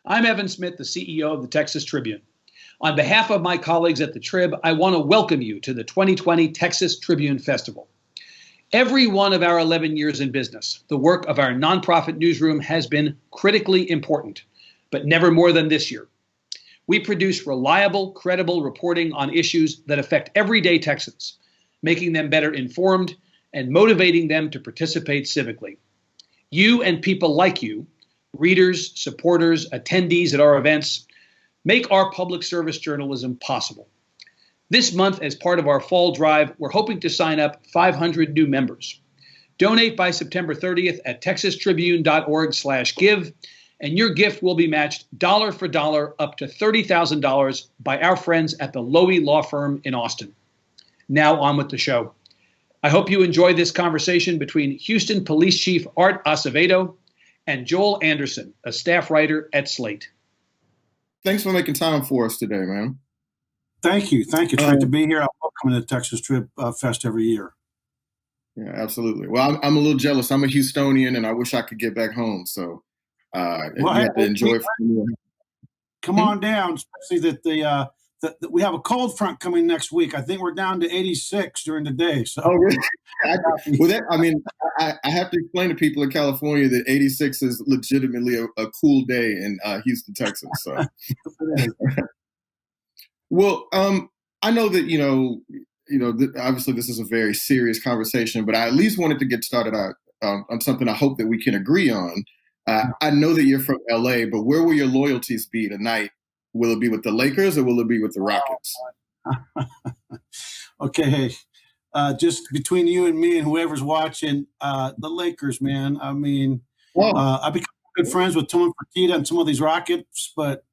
I'm Evan Smith, the CEO of the Texas Tribune. On behalf of my colleagues at the Trib, I want to welcome you to the 2020 Texas Tribune Festival. Every one of our 11 years in business, the work of our nonprofit newsroom has been critically important, but never more than this year. We produce reliable, credible reporting on issues that affect everyday Texans, making them better informed and motivating them to participate civically. You and people like you, readers, supporters, attendees at our events, make our public service journalism possible. This month, as part of our fall drive, we're hoping to sign up 500 new members. Donate by September 30th at texastribune.org/give, and your gift will be matched dollar for dollar up to $30,000 by our friends at the Lowy Law Firm in Austin. Now on with the show. I hope you enjoy this conversation between Houston Police Chief Art Acevedo and Joel Anderson, a staff writer at Slate. Thanks for making time for us today, man. Thank you. It's great to be here. I love coming to the Texas Trib Fest every year. Yeah, absolutely. Well, I'm a little jealous. I'm a Houstonian, and I wish I could get back home. So you have to enjoy it. Come on down, especially that we have a cold front coming next week. I think we're down to 86 during the day. So. Oh, really? I have to explain to people in California that 86 is legitimately a cool day in Houston, Texas. So. Well, I know that, obviously this is a very serious conversation, but I at least wanted to get started on something I hope that we can agree on. I know that you're from LA, but where will your loyalties be tonight? Will it be with the Lakers or will it be with the Rockets? Okay. Just between you and me and whoever's watching, the Lakers, man. I mean, I've become good friends with Tony Fertitta and some of these Rockets, but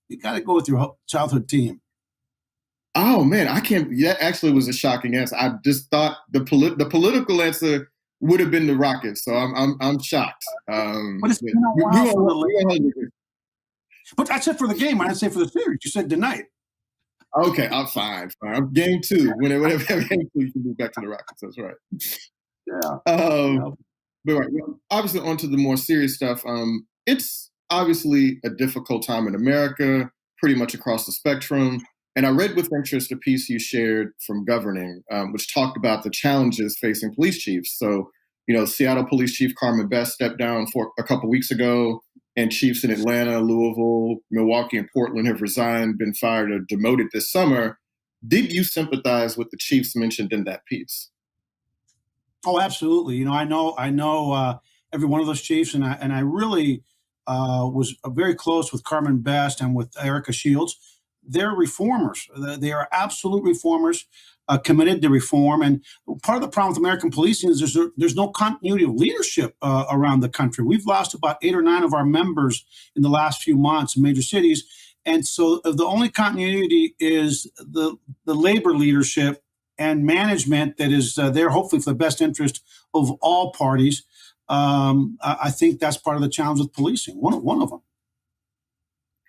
you got to go with your childhood team. Oh man, I can't. That actually was a shocking answer. I just thought the political answer would have been the Rockets, so I'm shocked. But it's been a while for the Lakers. But I said for the game. I didn't say for the series. You said tonight. Okay, I'm fine. I'm game two. Whenever game two, you can move back to the Rockets. That's right. Yeah. But right, well, obviously, onto the more serious stuff. It's obviously a difficult time in America, pretty much across the spectrum. And I read with interest a piece you shared from Governing, which talked about the challenges facing police chiefs. So, Seattle Police Chief Carmen Best stepped down for a couple weeks ago, and chiefs in Atlanta, Louisville, Milwaukee, and Portland have resigned, been fired, or demoted this summer. Did you sympathize with the chiefs mentioned in that piece? Oh, absolutely. I know every one of those chiefs, and I really was very close with Carmen Best and with Erica Shields. They're reformers. They are absolute reformers, committed to reform. And part of the problem with American policing is there's no continuity of leadership around the country. We've lost about 8 or 9 of our members in the last few months in major cities. And so the only continuity is the labor leadership and management that is there, hopefully for the best interest of all parties. I think that's part of the challenge with policing, one of them.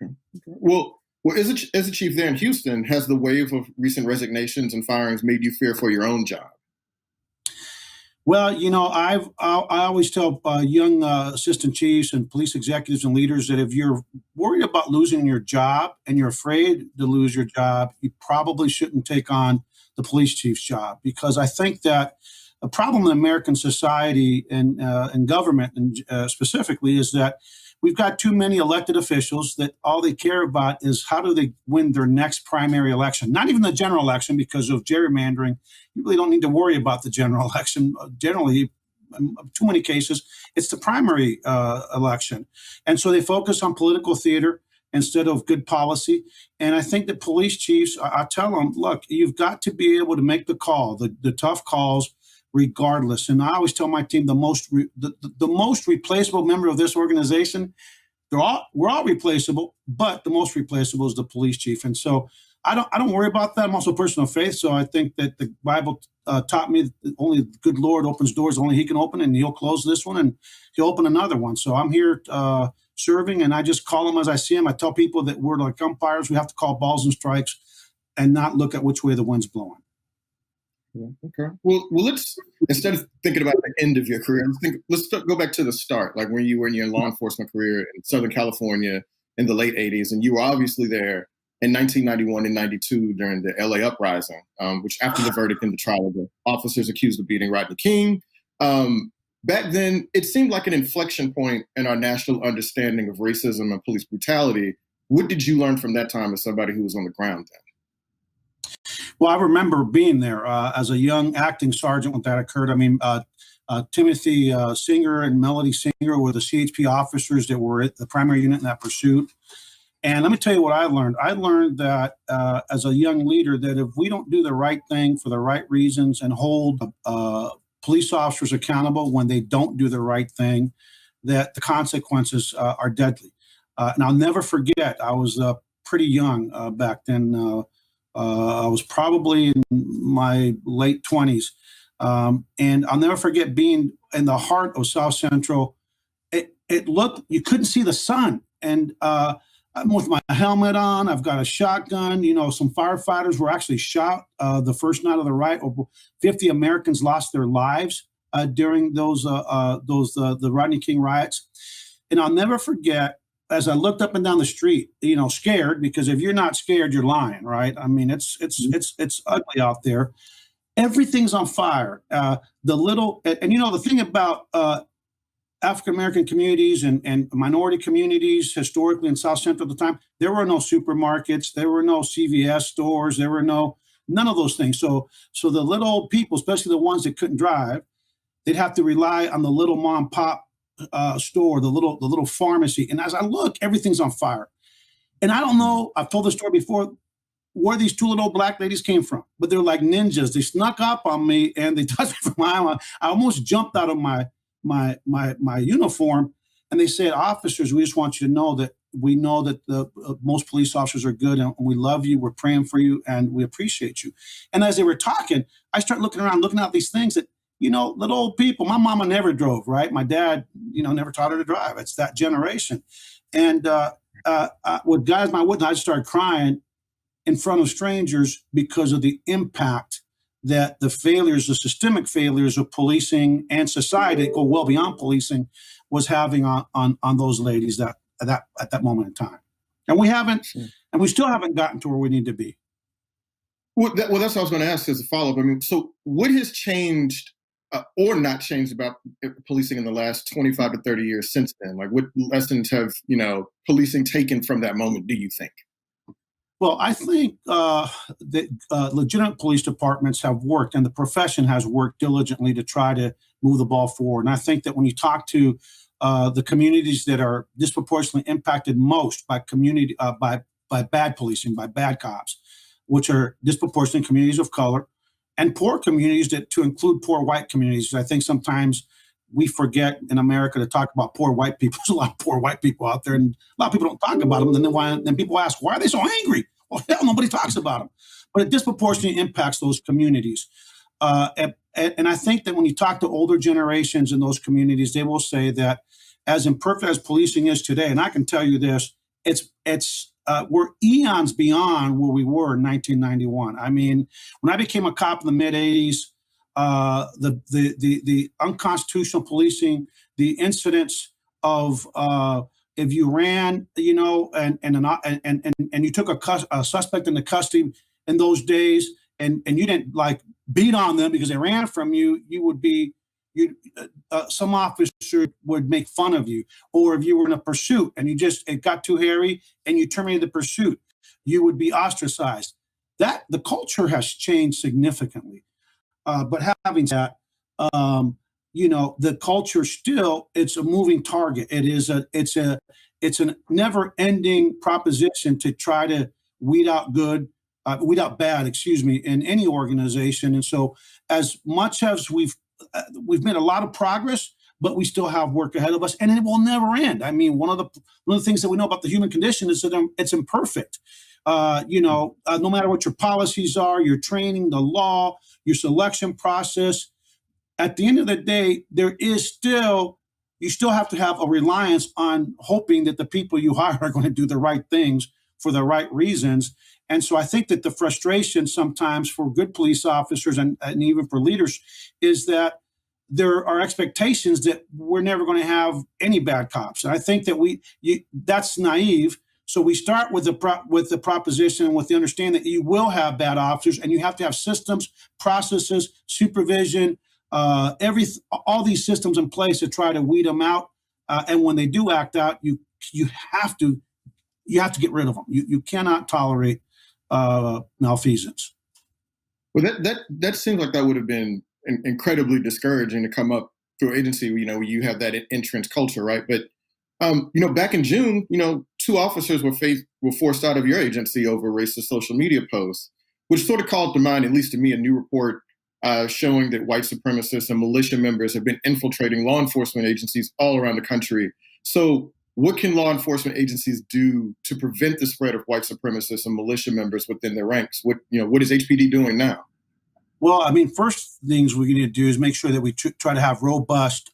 Okay. Well, as a chief there in Houston, has the wave of recent resignations and firings made you fear for your own job? Well, I always tell young assistant chiefs and police executives and leaders that if you're worried about losing your job and you're afraid to lose your job, you probably shouldn't take on the police chief's job, because I think that a problem in American society and government and specifically is that we've got too many elected officials that all they care about is how do they win their next primary election, not even the general election because of gerrymandering. You really don't need to worry about the general election. Generally, in too many cases, it's the primary election. And so they focus on political theater instead of good policy. And I think that police chiefs, I tell them, look, you've got to be able to make the call, the tough calls, regardless. And I always tell my team the most replaceable member of this organization, we're all replaceable, but the most replaceable is the police chief. And so I don't worry about that. I'm also a person of faith. So I think that the Bible taught me that only the good Lord opens doors only he can open, and he'll close this one and he'll open another one. So I'm here serving, and I just call them as I see them. I tell people that we're like umpires. We have to call balls and strikes and not look at which way the wind's blowing. Yeah, okay. Well, let's, instead of thinking about the end of your career, let's go back to the start, like when you were in your law enforcement career in Southern California in the late 80s, and you were obviously there in 1991 and 92 during the LA uprising, which after the verdict in the trial of the officers accused of beating Rodney King. Back then, it seemed like an inflection point in our national understanding of racism and police brutality. What did you learn from that time as somebody who was on the ground then? Well, I remember being there as a young acting sergeant when that occurred. I mean, Timothy Singer and Melody Singer were the CHP officers that were at the primary unit in that pursuit. And let me tell you what I learned. I learned that as a young leader, that if we don't do the right thing for the right reasons and hold police officers accountable when they don't do the right thing, that the consequences are deadly. And I'll never forget, I was pretty young back then. I was probably in my late 20s. And I'll never forget being in the heart of South Central. It looked, you couldn't see the sun. And I'm with my helmet on. I've got a shotgun. You know, some firefighters were actually shot the first night of the riot. Over 50 Americans lost their lives during the Rodney King riots. And I'll never forget, as I looked up and down the street, you know, scared, because if you're not scared, you're lying, right? I mean, it's ugly out there. Everything's on fire. And you know, the thing about African-American communities and minority communities historically in South Central at the time, there were no supermarkets, there were no CVS stores, there were none of those things. So the little old people, especially the ones that couldn't drive, they'd have to rely on the little mom and pop store, the little pharmacy. And as I look, everything's on fire. And I don't know, I've told the story before, where these two little black ladies came from, but they're like ninjas. They snuck up on me and they touched me from my arm. I almost jumped out of my uniform, and they said, "Officers, we just want you to know that we know that the most police officers are good, and we love you. We're praying for you, and we appreciate you." And as they were talking, I start looking around, looking at these things that, you know, little old people. My mama never drove, right? My dad, you know, never taught her to drive. It's that generation. And with guys my witness, I started crying in front of strangers because of the impact that the systemic failures of policing and society that go well beyond policing was having on those ladies at that moment in time. And we still haven't gotten to where we need to be. Well, that's what I was going to ask as a follow-up. I mean, so what has changed or not changed about policing in the last 25 to 30 years since then? Like, what lessons have, you know, policing taken from that moment, do you think? Well, I think that legitimate police departments have worked, and the profession has worked diligently to try to move the ball forward. And I think that when you talk to the communities that are disproportionately impacted most by by bad policing, by bad cops, which are disproportionate communities of color and poor communities, to include poor white communities. I think sometimes we forget in America to talk about poor white people. There's a lot of poor white people out there, and a lot of people don't talk about them. And then people ask, why are they so angry? Well, hell, nobody talks about them. But it disproportionately impacts those communities. And I think that when you talk to older generations in those communities, they will say that as imperfect as policing is today, and I can tell you this, we're eons beyond where we were in 1991. I mean, when I became a cop in the mid 80s, the unconstitutional policing, the incidents of if you ran, you know, and you took a suspect into custody in those days, and you didn't like beat on them because they ran from you, some officer would make fun of you. Or if you were in a pursuit and it got too hairy and you terminated the pursuit, you would be ostracized. That the culture has changed significantly. But having that, you know, the culture still, it's a moving target. It's a never-ending proposition to try to weed out bad, in any organization. And so, as much as we've made a lot of progress, but we still have work ahead of us, and it will never end. I mean, one of the things that we know about the human condition is that it's imperfect. No matter what your policies are, your training, the law, your selection process, at the end of the day, you still have to have a reliance on hoping that the people you hire are going to do the right things for the right reasons. And so I think that the frustration sometimes for good police officers and even for leaders is that there are expectations that we're never going to have any bad cops. And I think that that's naive. So we start with the proposition, with the understanding that you will have bad officers, and you have to have systems, processes, supervision, all these systems in place to try to weed them out. And when they do act out, you have to get rid of them. You cannot tolerate malfeasance. Well, that seems like that would have been incredibly discouraging to come up through agency. Where you have that entrenched culture, right? But back in June, 2 officers were forced out of your agency over racist social media posts, which sort of called to mind, at least to me, a new report showing that white supremacists and militia members have been infiltrating law enforcement agencies all around the country. So what can law enforcement agencies do to prevent the spread of white supremacists and militia members within their ranks? What is HPD doing now? Well, I mean, first things we need to do is make sure that we try to have robust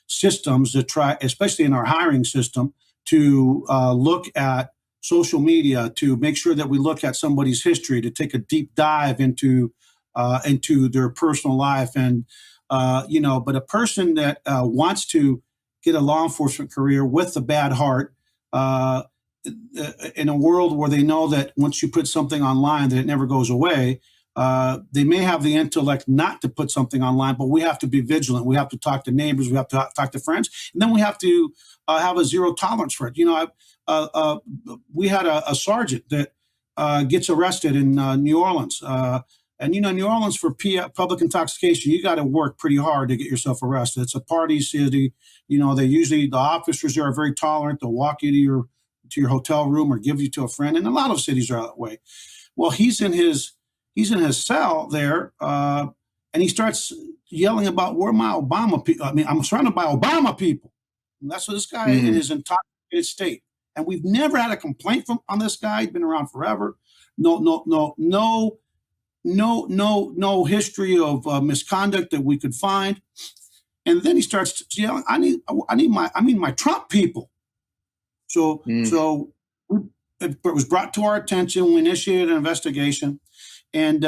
systems to try, especially in our hiring system, to look at social media, to make sure that we look at somebody's history, to take a deep dive into their personal life. And, but a person that wants to get a law enforcement career with a bad heart, in a world where they know that once you put something online that it never goes away, they may have the intellect not to put something online, but we have to be vigilant. We have to talk to neighbors. We have to talk to friends. And then we have to have a zero tolerance for it. We had a sergeant that gets arrested in New Orleans. And New Orleans, for public intoxication, you got to work pretty hard to get yourself arrested. It's a party city. The officers there are very tolerant. They'll walk you to your hotel room or give you to a friend. And a lot of cities are that way. Well, he's in his cell there, and he starts yelling about where my Obama people. I mean, I'm surrounded by Obama people. And that's what this guy in his intoxicated state. And we've never had a complaint on this guy. He's been around forever. No history of misconduct that we could find. And then he starts yelling, I need my Trump people. So it was brought to our attention. We initiated an investigation. And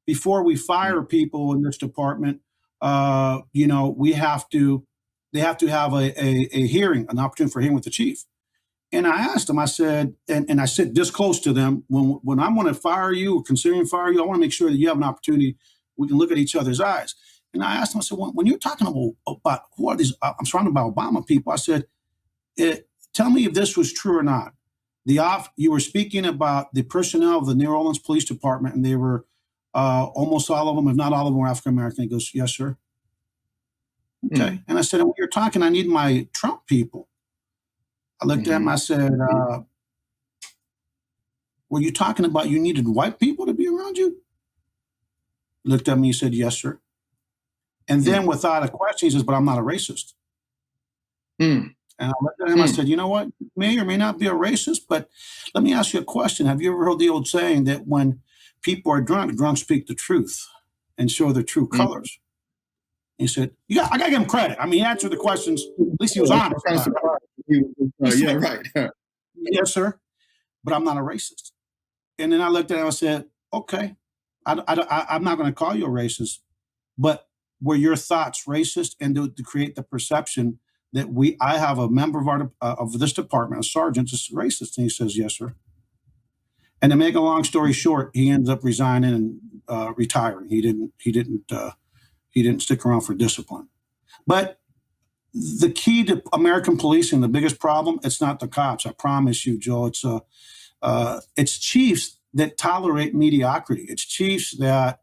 before we fire people in this department, they have to have a hearing, an opportunity for hearing with the chief. And I asked him, I said, and I sit this close to them, when I'm going to fire you or considering fire you, I want to make sure that you have an opportunity, we can look at each other's eyes. And I asked him, I said, when you're talking about who are these, I'm surrounded by Obama people, I said, tell me if this was true or not. You were speaking about the personnel of the New Orleans Police Department, and they were almost all of them, if not all of them, were African American. He goes, yes, sir. Okay. And I said, when you're talking, I need my Trump people. I looked at him, I said, were you talking about you needed white people to be around you? He looked at me, he said, yes, sir. And then without a question, he says, but I'm not a racist. And I looked at him, I said, you know what? You may or may not be a racist, but let me ask you a question. Have you ever heard the old saying that when people are drunk, drunks speak the truth and show their true colors? He said, yeah, I got to give him credit. I mean, he answered the questions. At least he was honest. Yeah, right. Yes, sir. But I'm not a racist. And then I looked at him and I said, okay, I'm not going to call you a racist, but were your thoughts racist, and to create the perception that I have a member of this department, a sergeant, is racist? And he says, yes, sir. And to make a long story short, he ended up resigning and retiring. He didn't stick around for discipline. But the key to American policing, the biggest problem, it's not the cops. I promise you, Joe. It's chiefs that tolerate mediocrity. It's chiefs that,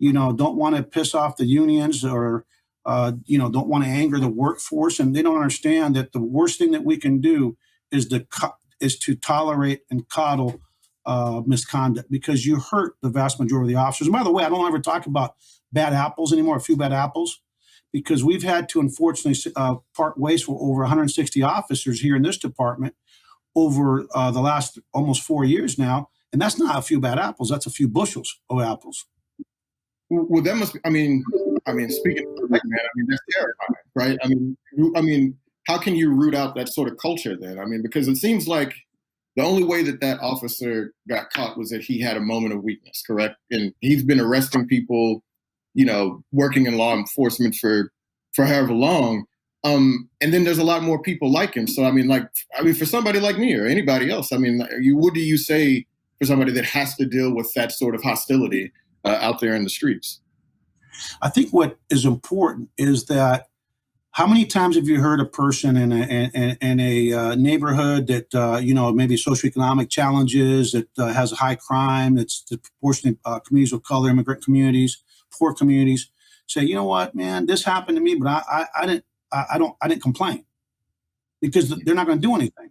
don't want to piss off the unions or, don't want to anger the workforce. And they don't understand that the worst thing that we can do is to tolerate and coddle misconduct, because you hurt the vast majority of the officers. And by the way, I don't ever talk about bad apples anymore, a few bad apples, because we've had to unfortunately part ways for over 160 officers here in this department over the last almost 4 years now. And that's not a few bad apples. That's a few bushels of apples. Well, that must be, speaking of that, man, that's terrifying, right? I mean, how can you root out that sort of culture then? Because it seems like the only way that officer got caught was that he had a moment of weakness, correct? And he's been arresting people, working in law enforcement for however long. And then there's a lot more people like him. So, for somebody like me or anybody else, what do you say for somebody that has to deal with that sort of hostility out there in the streets? I think what is important is that how many times have you heard a person in a neighborhood that, maybe socioeconomic challenges, that has high crime, that's disproportionate communities of color, immigrant communities, poor communities, say, you know what, man, this happened to me, but I didn't complain because they're not going to do anything.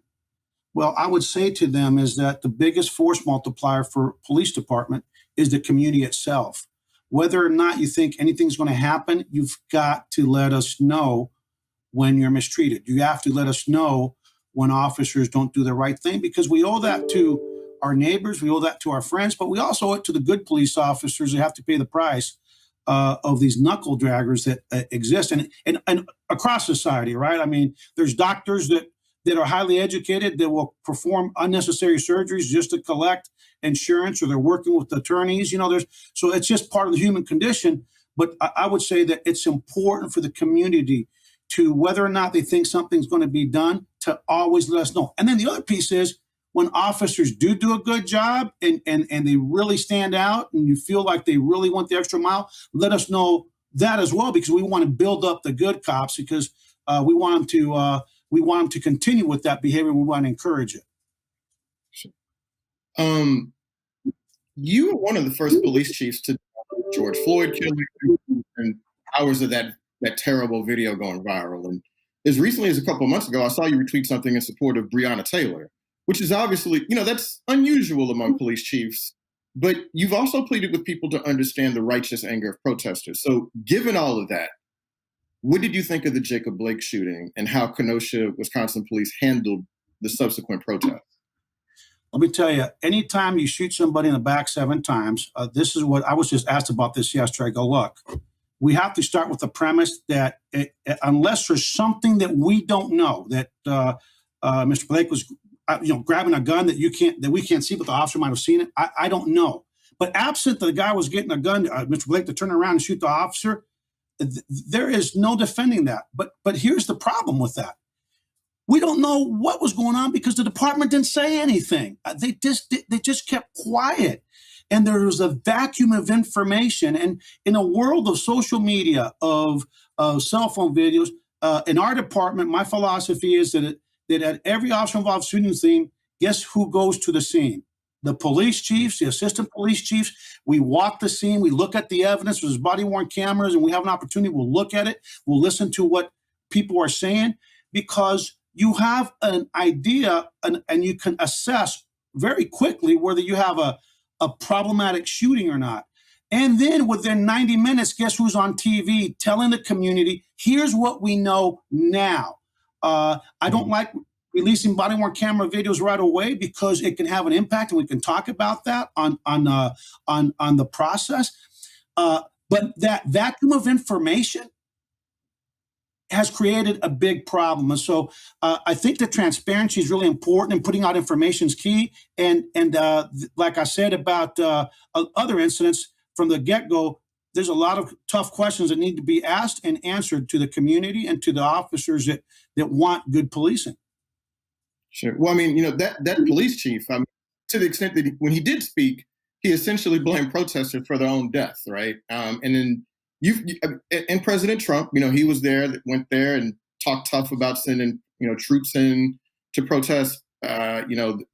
Well, I would say to them is that the biggest force multiplier for police department is the community itself. Whether or not you think anything's going to happen, you've got to let us know when you're mistreated. You have to let us know when officers don't do the right thing, because we owe that to our neighbors, we owe that to our friends, but we also owe it to the good police officers who have to pay the price of these knuckle draggers that exist and across society, right? I mean, there's doctors that are highly educated that will perform unnecessary surgeries just to collect insurance, or they're working with attorneys. So it's just part of the human condition. But I would say that it's important for the community to, whether or not they think something's going to be done, to always let us know. And then the other piece is when officers do a good job and they really stand out and you feel like they really went the extra mile, let us know that as well, because we want to build up the good cops, because we want them to continue with that behavior. We want to encourage it. You were one of the first police chiefs to George Floyd killing and hours of that terrible video going viral. And as recently as a couple of months ago, I saw you retweet something in support of Breonna Taylor, which is obviously, that's unusual among police chiefs. But you've also pleaded with people to understand the righteous anger of protesters. So given all of that, what did you think of the Jacob Blake shooting and how Kenosha, Wisconsin police handled the subsequent protests? Let me tell you, anytime you shoot somebody in the back 7 times, this is what I was just asked about this yesterday. I go, look, we have to start with the premise that unless there's something that we don't know, that Mr. Blake was, grabbing a gun that we can't see, but the officer might have seen it. I don't know. But absent the guy was getting a gun, Mr. Blake, to turn around and shoot the officer, there is no defending that. But here's the problem with that. We don't know what was going on because the department didn't say anything. They just kept quiet. And there was a vacuum of information. And in a world of social media, of cell phone videos, in our department, my philosophy is that at every officer involved shooting scene, guess who goes to the scene? The police chiefs, the assistant police chiefs. We walk the scene, we look at the evidence, there's body-worn cameras, and we have an opportunity. We'll look at it, we'll listen to what people are saying, because you have an idea and you can assess very quickly whether you have a problematic shooting or not. And then within 90 minutes, guess who's on TV telling the community, here's what we know now. I don't like releasing body-worn camera videos right away because it can have an impact, and we can talk about that on the process. But that vacuum of information has created a big problem. And so I think the transparency is really important, and putting out information is key. And like I said about other incidents from the get-go, there's a lot of tough questions that need to be asked and answered to the community and to the officers that want good policing. Sure. Well, that police chief, to the extent that when he did speak, he essentially blamed protesters for their own death, right? And then and President Trump, he was there, went there and talked tough about sending, troops in to protest, the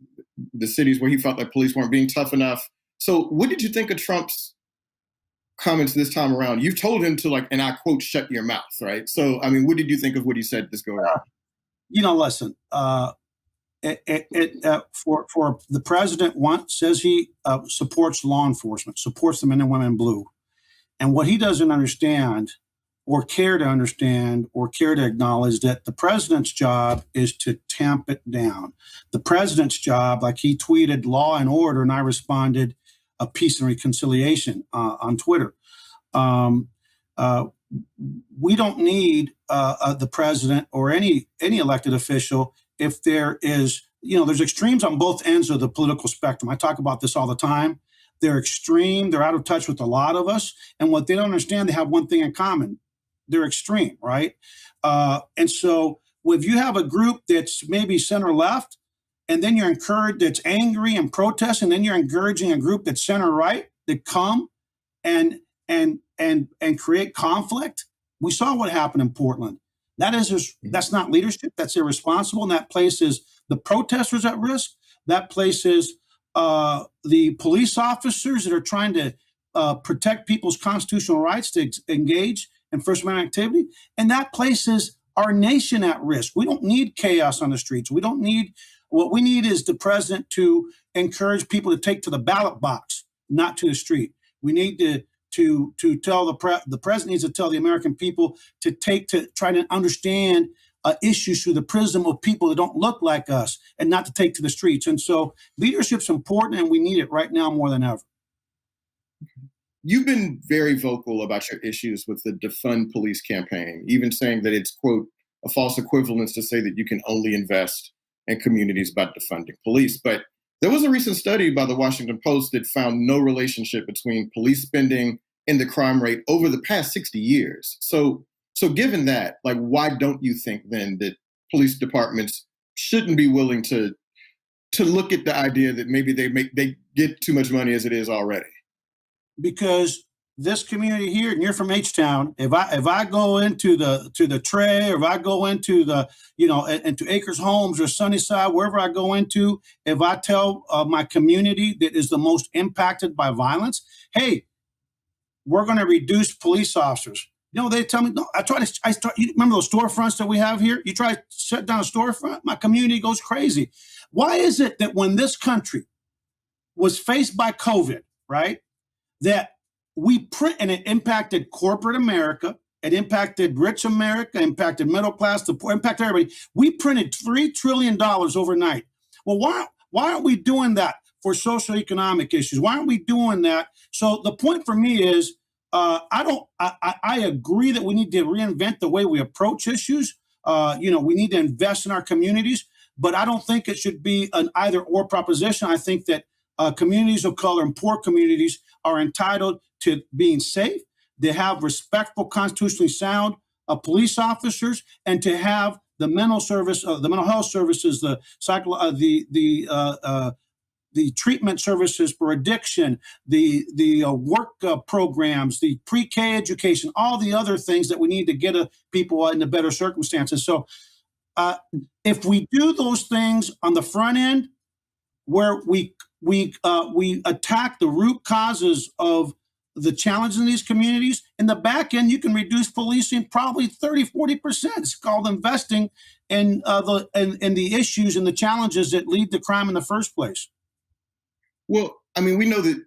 cities where he felt like police weren't being tough enough. So what did you think of Trump's comments this time around? You've told him to, and I quote, shut your mouth, right? So, what did you think of what he said this go around? Listen, for the president says he supports law enforcement, supports the men and women in blue. And what he doesn't understand or care to understand or care to acknowledge, that the president's job is to tamp it down. The president's job, like he tweeted law and order, and I responded peace and reconciliation on Twitter. We don't need the president or any elected official if there is, there's extremes on both ends of the political spectrum. I talk about this all the time. They're extreme. They're out of touch with a lot of us. And what they don't understand, they have one thing in common. They're extreme, right? And so if you have a group that's maybe center left, and then you're encouraged that's angry and protest, and then you're encouraging a group that's center right to come and create conflict. We saw what happened in Portland. That's not leadership. That's irresponsible. And that places the protesters at risk. That places the police officers that are trying to protect people's constitutional rights to engage in First Amendment activity. And that places our nation at risk. We don't need chaos on the streets. What we need is the president to encourage people to take to the ballot box, not to the street. We need to tell the president needs to tell the American people to try to understand issues through the prism of people that don't look like us, and not to take to the streets. And so leadership's important, and we need it right now more than ever. You've been very vocal about your issues with the Defund Police campaign, even saying that it's, quote, a false equivalence to say that you can only invest in communities by defunding police. But there was a recent study by the Washington Post that found no relationship between police spending and the crime rate over the past 60 years. So given that, like, why don't you think then that police departments shouldn't be willing to look at the idea that maybe they get too much money as it is already? Because this community here, and you're from H-Town, if I go into the Tray, or if I go into into Acres Homes or Sunnyside, wherever I go into, if I tell my community that is the most impacted by violence, hey, we're going to reduce police officers. They tell me, no, you remember those storefronts that we have here? You try to shut down a storefront, my community goes crazy. Why is it that when this country was faced by COVID, right, that and it impacted corporate America, it impacted rich America, impacted middle class, the poor, impacted everybody. We printed $3 trillion overnight. Well, why aren't we doing that for socioeconomic issues? Why aren't we doing that? So the point for me is, I agree that we need to reinvent the way we approach issues. We need to invest in our communities, but I don't think it should be an either or proposition. I think that communities of color and poor communities are entitled to being safe, to have respectful, constitutionally sound police officers, and to have the mental health services, the treatment services for addiction, the work programs, the pre-K education, all the other things that we need to get people into better circumstances. So if we do those things on the front end, where we attack the root causes of the challenges in these communities, in the back end, you can reduce policing probably 30-40%. It's called investing in the issues and the challenges that lead to crime in the first place. Well, I mean, we know that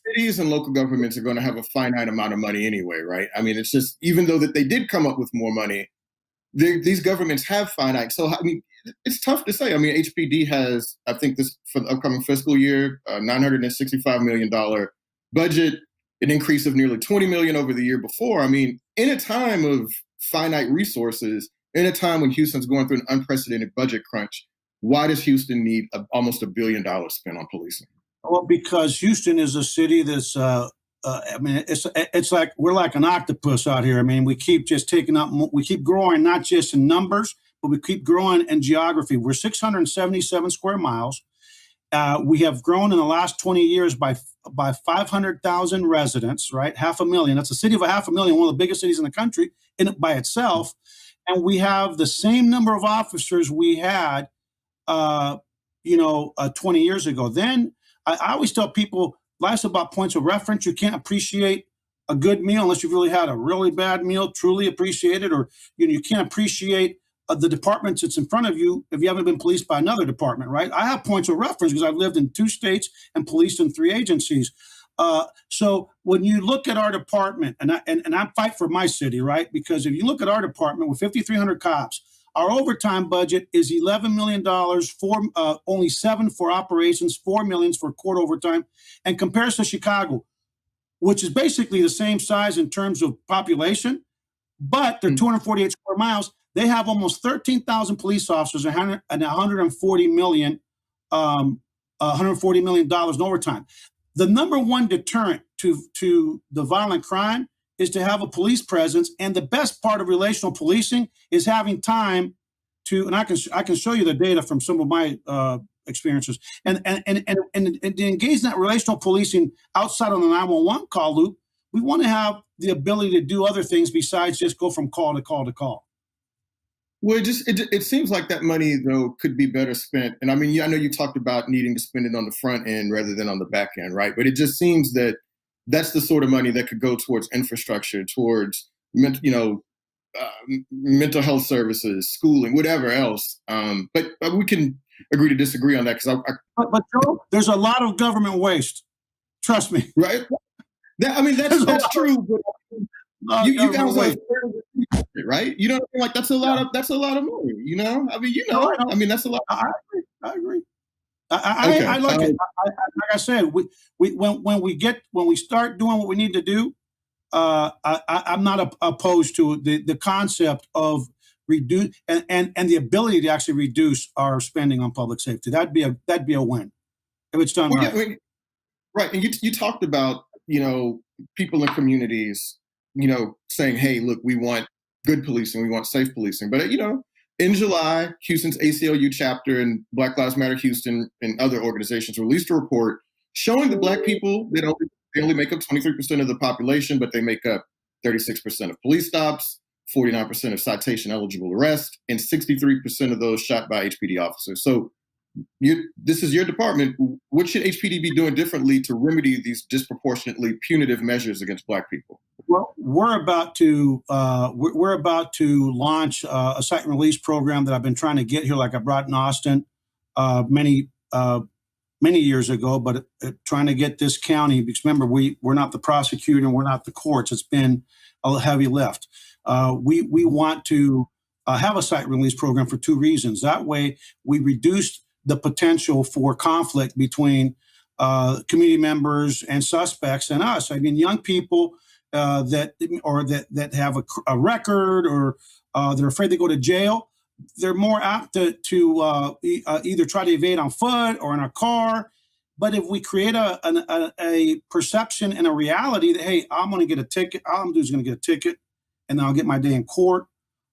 cities and local governments are going to have a finite amount of money anyway, right? I mean, it's just, even though that they did come up with more money, these governments have finite. So, I mean, it's tough to say. I mean, HPD has, I think this for the upcoming fiscal year, $965 million budget, an increase of nearly $20 million over the year before. I mean, in a time of finite resources, in a time when Houston's going through an unprecedented budget crunch, why does Houston need almost $1 billion spent on policing? Well, because Houston is a city that's, it's like we're like an octopus out here. I mean, we keep just we keep growing, not just in numbers, but we keep growing in geography. We're 677 square miles. We have grown in the last 20 years by 500,000 residents, right? 500,000. That's a city of 500,000, one of the biggest cities in the country by itself. And we have the same number of officers we had 20 years ago. Then I always tell people, life's about points of reference. You can't appreciate a good meal unless you've really had a really bad meal, truly appreciate it, or you can't appreciate the departments that's in front of you if you haven't been policed by another department, right? I have points of reference because I've lived in 2 states and policed in 3 agencies. So when you look at our department, and I fight for my city, right? Because if you look at our department with 5,300 cops, our overtime budget is $11 million, only $7 million for operations, $4 million for court overtime, and compares to Chicago, which is basically the same size in terms of population, but they're 248 square miles. They have almost 13,000 police officers and $140 million in overtime. The number one deterrent to the violent crime is to have a police presence. And the best part of relational policing is having time to, and I can show you the data from some of my experiences, and to engage in that relational policing outside of the 911 call loop. We want to have the ability to do other things besides just go from call to call to call. Well, it seems like that money, though, could be better spent. And I mean, I know you talked about needing to spend it on the front end rather than on the back end, right? But it just seems that that's the sort of money that could go towards infrastructure, towards, mental health services, schooling, whatever else. But we can agree to disagree on that, because but Joe, there's a lot of government waste. Trust me. Right. That's true. But you guys like, right? You know what I mean? Like that's a lot of money. You know, I mean, that's a lot. I agree. I like it. Like I said, when we start doing what we need to do, I'm not opposed to the concept of reduce and the ability to actually reduce our spending on public safety. That'd be a win if it's done right. Yeah, I mean, right. And you talked about, people in communities, saying, hey, look, we want good policing, we want safe policing. But, in July, Houston's ACLU chapter and Black Lives Matter Houston and other organizations released a report showing that Black people, they only make up 23% of the population, but they make up 36% of police stops, 49% of citation eligible arrests, and 63% of those shot by HPD officers. So this is your department. What should HPD be doing differently to remedy these disproportionately punitive measures against Black people? Well, we're about to launch a cite and release program that I've been trying to get here, like I brought in Austin many years ago, but trying to get this county, because remember, we're not the prosecutor and we're not the courts. It's been a heavy lift. We want to have a cite and release program for two reasons. That way, we reduce the potential for conflict between community members and suspects and us. I mean, young people that have a record or they're afraid to go to jail, they're more apt to either try to evade on foot or in a car. But if we create a perception and a reality that, hey, I'm going to get a ticket, all I'm going to do is going to get a ticket, and then I'll get my day in court,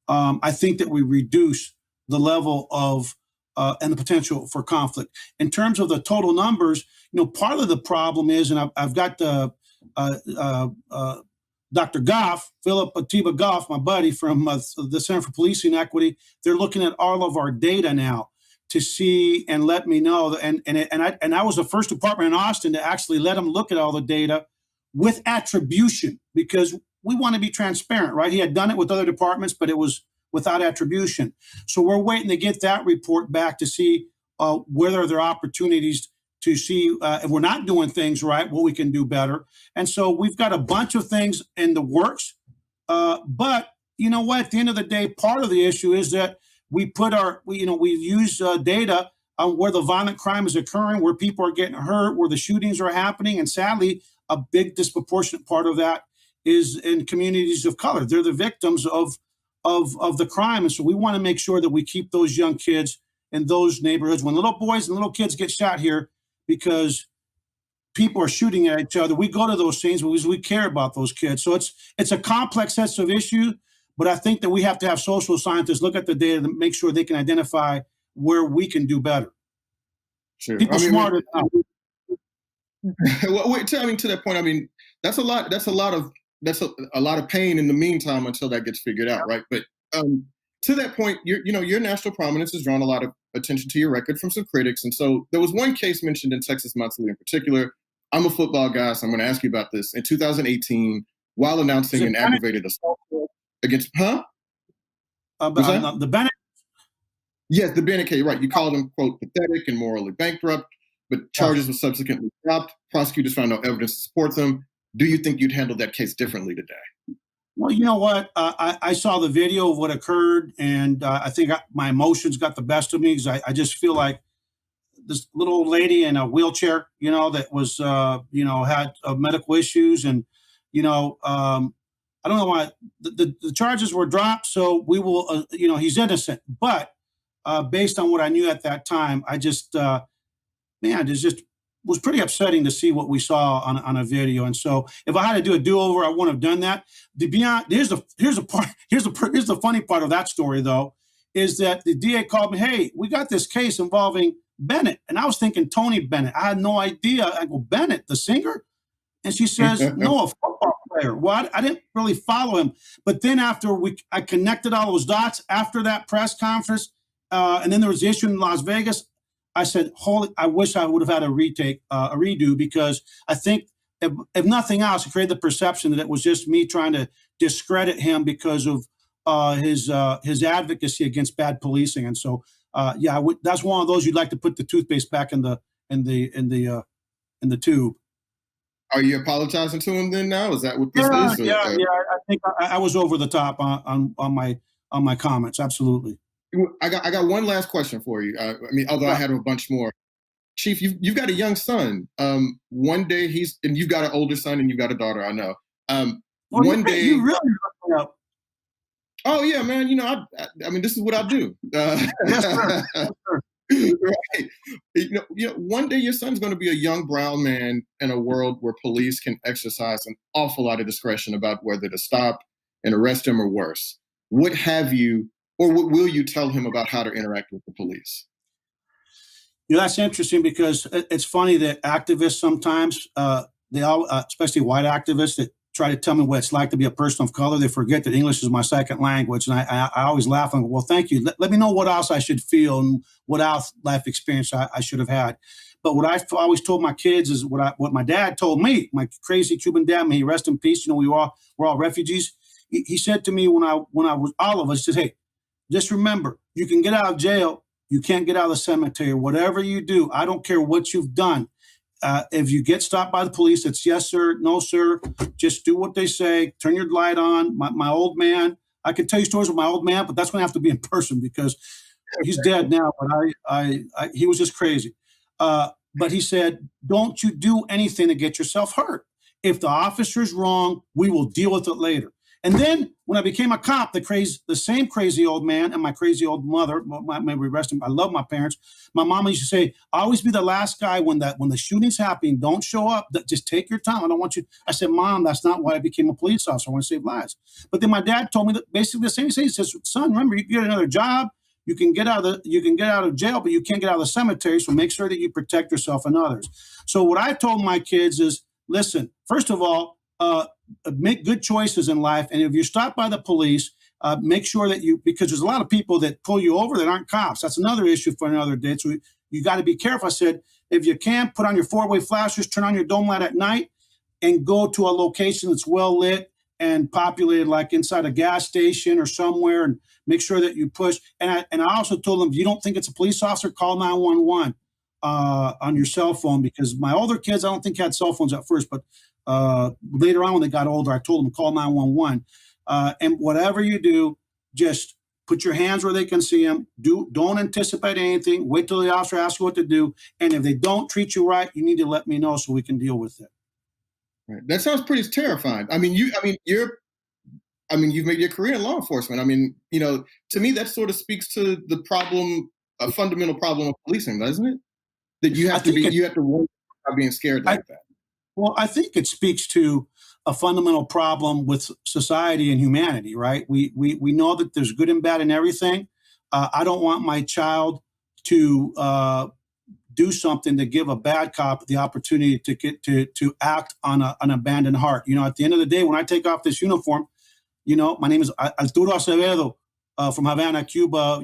I think that we reduce the level of and the potential for conflict. In terms of the total numbers, part of the problem is, and I've got Dr. Goff, Philip Atiba Goff, my buddy from the Center for Policing Equity. They're looking at all of our data now to see and let me know. And I was the first department in Austin to actually let them look at all the data with attribution, because we want to be transparent, right? He had done it with other departments, but it was without attribution. So we're waiting to get that report back to see whether there are opportunities to see if we're not doing things right, what we can do better. And so we've got a bunch of things in the works. But you know what? At the end of the day, part of the issue is that we use data on where the violent crime is occurring, where people are getting hurt, where the shootings are happening. And sadly, a big disproportionate part of that is in communities of color. They're the victims of the crime. And so we want to make sure that we keep those young kids in those neighborhoods. When little boys and little kids get shot here because people are shooting at each other, we go to those scenes because we care about those kids. So it's a complex set of issues, but I think that we have to have social scientists look at the data to make sure they can identify where we can do better. Sure. People smarter than us. Well, to that point, that's a lot of pain in the meantime until that gets figured out, right? But to that point, your national prominence has drawn a lot of attention to your record from some critics, and so there was one case mentioned in Texas Monthly in particular. I'm a football guy, so I'm going to ask you about this. In 2018, while announcing an aggravated assault against, the Bennett. Yes, the Bennett case, right? You called him, quote, pathetic and morally bankrupt, but charges were subsequently dropped. Prosecutors found no evidence to support them. Do you think you'd handle that case differently today? Well, you know what? I saw the video of what occurred, and I think my emotions got the best of me because I just feel like this little old lady in a wheelchair, that was, had medical issues. And, I don't know why the charges were dropped. So we will, he's innocent. But based on what I knew at that time, I just, there's just was pretty upsetting to see what we saw on a video. And so if I had to do a do-over, I wouldn't have done that. To be honest, here's the funny part of that story, though, is that the DA called me, hey, we got this case involving Bennett. And I was thinking Tony Bennett. I had no idea. I go, Bennett, the singer? And she says, no, a football player. Well, I didn't really follow him. But then after I connected all those dots after that press conference, and then there was the issue in Las Vegas, I said, I wish I would have had a redo, because I think if nothing else, it created the perception that it was just me trying to discredit him because of his advocacy against bad policing. And so, that's one of those you'd like to put the toothpaste back in the tube. Are you apologizing to him then now? Is that what this is? Yeah. I think I was over the top on my comments. Absolutely. I got one last question for you. Although I had a bunch more. Chief, you've got a young son. One day and you've got an older son and you've got a daughter, I know. One day you really looked me up. Oh yeah, man. This is what I do. Yes, sir. Yes, sir. Right. One day your son's going to be a young brown man in a world where police can exercise an awful lot of discretion about whether to stop and arrest him or worse. What will you tell him about how to interact with the police? That's interesting, because it's funny that activists sometimes, especially white activists that try to tell me what it's like to be a person of color, they forget that English is my second language. And I always laugh and go, well, thank you. Let me know what else I should feel and what else life experience I should have had. But what I've always told my kids is what my dad told me, my crazy Cuban dad, may he rest in peace. We're all refugees. He said to me when I was all of us, he said, hey, just remember, you can get out of jail. You can't get out of the cemetery. Whatever you do, I don't care what you've done. If you get stopped by the police, it's yes, sir, no, sir. Just do what they say. Turn your light on. My old man, I can tell you stories of my old man, but that's going to have to be in person because he's dead now. But he was just crazy. But he said, don't you do anything to get yourself hurt. If the officer's wrong, we will deal with it later. And then when I became a cop, the same crazy old man and my crazy old mother, may we rest in, I love my parents. My mama used to say, always be the last guy when the shooting's happening. Don't show up. Just take your time. I don't want you. I said, Mom, that's not why I became a police officer. I want to save lives. But then my dad told me that basically the same thing. He says, son, remember, you can get another job. You can get out of jail, but you can't get out of the cemetery. So make sure that you protect yourself and others. So what I've told my kids is, listen, first of all, make good choices in life. And if you're stopped by the police, make sure that because there's a lot of people that pull you over that aren't cops. That's another issue for another day. So you got to be careful. I said, if you can, put on your four-way flashers, turn on your dome light at night, and go to a location that's well lit and populated, like inside a gas station or somewhere, and make sure that you push. And I also told them, if you don't think it's a police officer, call 911 on your cell phone, because my older kids, I don't think had cell phones at first, but later on when they got older, I told them to call 911. And whatever you do, just put your hands where they can see them. Don't anticipate anything. Wait till the officer asks you what to do. And if they don't treat you right, you need to let me know so we can deal with it. Right. That sounds pretty terrifying. You've made your career in law enforcement. To me, that sort of speaks to the problem, a fundamental problem of policing, doesn't it? That you have to worry about being scared like that. Well, I think it speaks to a fundamental problem with society and humanity, right? We know that there's good and bad in everything. I don't want my child to do something to give a bad cop the opportunity to act on an abandoned heart. At the end of the day, when I take off this uniform, my name is Arturo Acevedo from Havana, Cuba.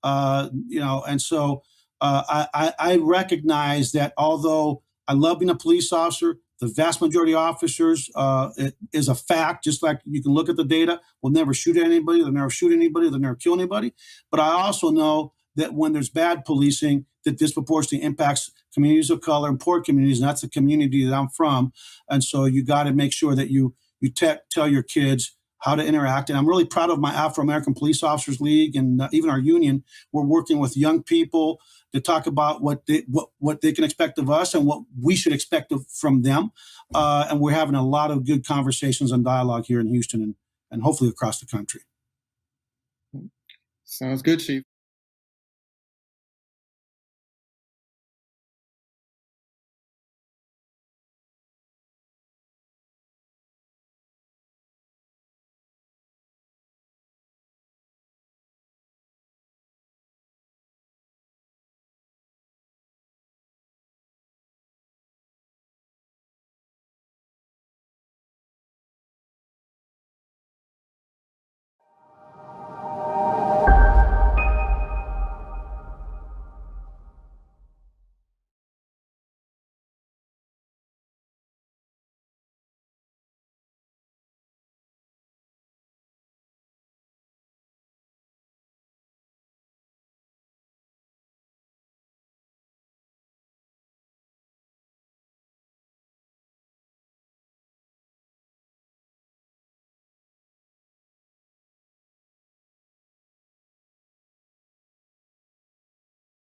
And so I recognize that although I love being a police officer, the vast majority of officers, it is a fact, just like you can look at the data, will never shoot at anybody, they'll never shoot anybody, they'll never kill anybody. But I also know that when there's bad policing, that disproportionately impacts communities of color and poor communities, and that's the community that I'm from. And so you got to make sure that you tell your kids how to interact. And I'm really proud of my Afro-American Police Officers League and even our union. We're working with young people to talk about what they can expect of us and what we should expect from them. And we're having a lot of good conversations and dialogue here in Houston and hopefully across the country. Sounds good, Chief.